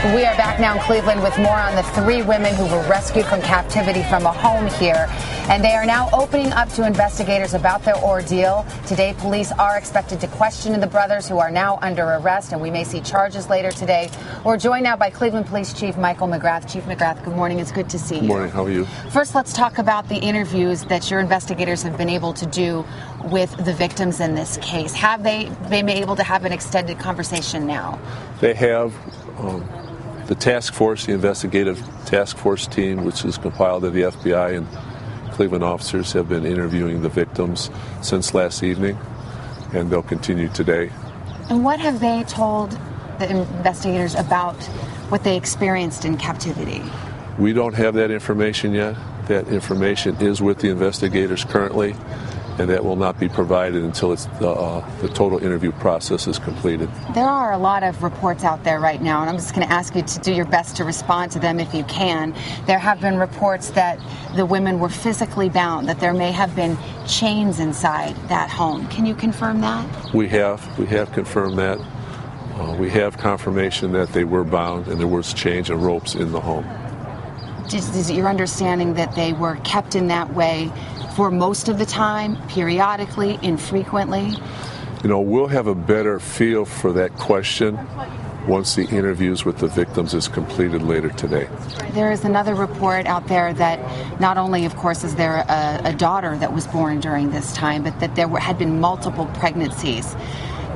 We are back now in Cleveland with more on the 3 women who were rescued from captivity from a home here. And they are now opening up to investigators about their ordeal. Today, police are expected to question the brothers who are now under arrest, and we may see charges later today. We're joined now by Cleveland Police Chief Michael McGrath. Chief McGrath, good morning. It's good to see you. Good morning. How are you? First, let's talk about the interviews that your investigators have been able to do with the victims in this case. Have they been able to have an extended conversation now? They have. The task force, the investigative task force team, which is compiled of the FBI and Cleveland officers, have been interviewing the victims since last evening, and they'll continue today. And what have they told the investigators about what they experienced in captivity? We don't have that information yet. That information is with the investigators currently, and that will not be provided until the total interview process is completed. There are a lot of reports out there right now, and I'm just going to ask you to do your best to respond to them if you can. There have been reports that the women were physically bound, that there may have been chains inside that home. Can you confirm that? We have confirmed that. We have confirmation that they were bound and there was chains and ropes in the home. Is it your understanding that they were kept in that way for most of the time, periodically, infrequently? You know, we'll have a better feel for that question once the interviews with the victims is completed later today. There is another report out there that not only, of course, is there a daughter that was born during this time, but that there had been multiple pregnancies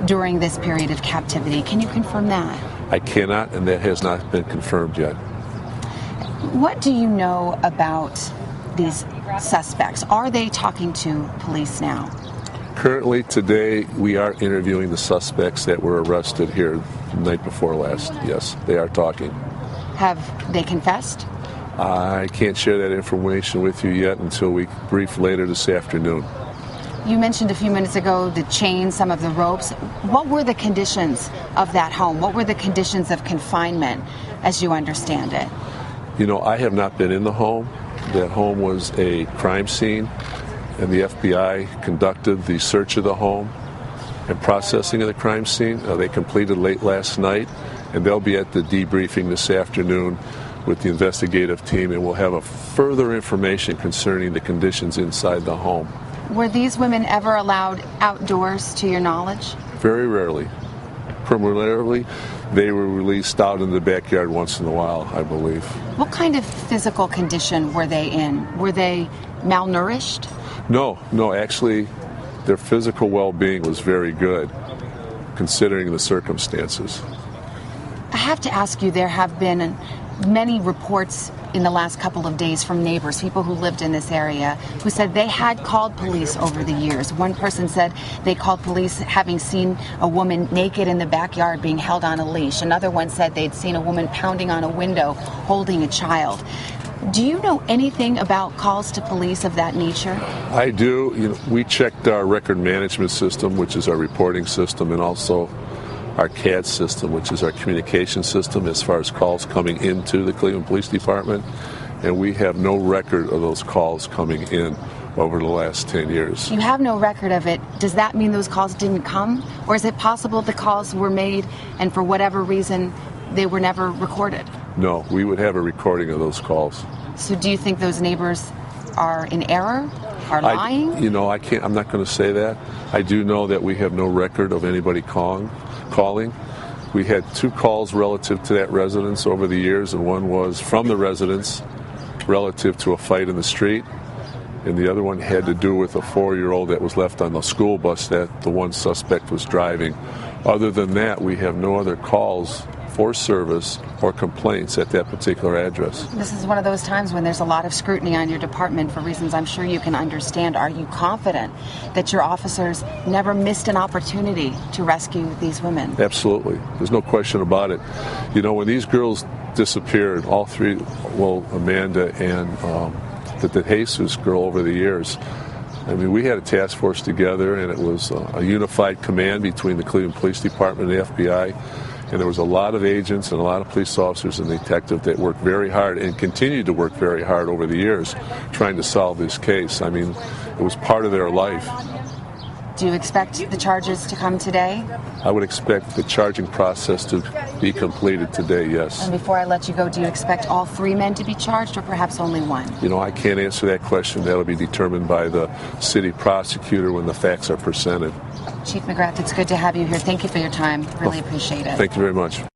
during this period of captivity. Can you confirm that? I cannot, and that has not been confirmed yet. What do you know about these suspects? Are they talking to police now? Currently, today, we are interviewing the suspects that were arrested here the night before last. Yes, they are talking. Have they confessed? I can't share that information with you yet until we brief later this afternoon. You mentioned a few minutes ago the chains, some of the ropes. What were the conditions of that home? What were the conditions of confinement, as you understand it? You know, I have not been in the home. That home was a crime scene, and the FBI conducted the search of the home and processing of the crime scene. They completed late last night, and they'll be at the debriefing this afternoon with the investigative team, and we'll have a further information concerning the conditions inside the home. Were these women ever allowed outdoors, to your knowledge? Very rarely. Primarily, they were released out in the backyard once in a while, I believe. What kind of physical condition were they in? Were they malnourished? No, actually, their physical well-being was very good, considering the circumstances. I have to ask you, there have been many reports in the last couple of days from neighbors, people who lived in this area, who said they had called police over the years. One person said they called police having seen a woman naked in the backyard being held on a leash. Another one said they'd seen a woman pounding on a window holding a child. Do you know anything about calls to police of that nature? I do. You know, we checked our record management system, which is our reporting system, and also our CAD system, which is our communication system as far as calls coming into the Cleveland Police Department, and we have no record of those calls coming in over the last 10 years. You have no record of it. Does that mean those calls didn't come? Or is it possible the calls were made and for whatever reason they were never recorded? No, we would have a recording of those calls. So do you think those neighbors are in error? Are lying? I'm not going to say that. I do know that we have no record of anybody calling. We had 2 calls relative to that residence over the years, and one was from the residence relative to a fight in the street, and the other one had to do with a 4-year-old that was left on the school bus that the one suspect was driving. Other than that, we have no other calls for service or complaints at that particular address. This is one of those times when there's a lot of scrutiny on your department for reasons I'm sure you can understand. Are you confident that your officers never missed an opportunity to rescue these women? Absolutely. There's no question about it. You know, when these girls disappeared, all 3, Amanda and the Jesus girl over the years, I mean, we had a task force together, and it was a unified command between the Cleveland Police Department and the FBI. And there was a lot of agents and a lot of police officers and detectives that worked very hard and continued to work very hard over the years trying to solve this case. I mean, it was part of their life. Do you expect the charges to come today? I would expect the charging process to be completed today, yes. And before I let you go, do you expect all 3 men to be charged or perhaps only one? You know, I can't answer that question. That'll be determined by the city prosecutor when the facts are presented. Chief McGrath, it's good to have you here. Thank you for your time. Really appreciate it. Thank you very much.